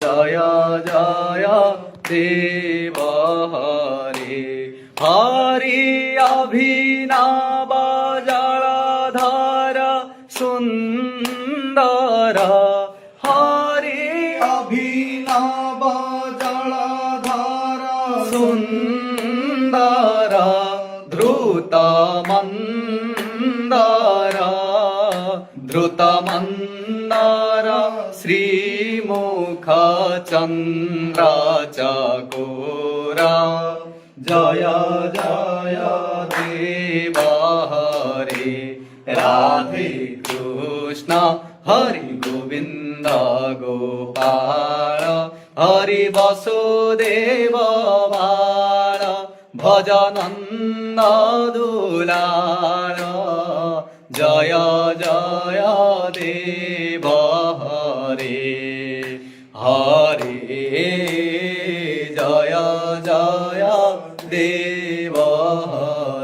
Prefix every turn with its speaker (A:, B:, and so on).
A: জয় জয় দেব হরে হরি অভিনব জলধার সুন্দর হরি
B: অভিনব জলধার
A: সুন্দর ধ্রুত মন্দর ধ্রুত মন্দর শ্রীমুখ চন্দ্র চকোরা জয় জয় দেব হরে রাধে কৃষ্ণ হরি গোবিন্দ গোপাল হরি বসুদেব বাল ভজনন্দ দুলাল জয় জয় দেব হরে হরে জয় জয় দেব হরে।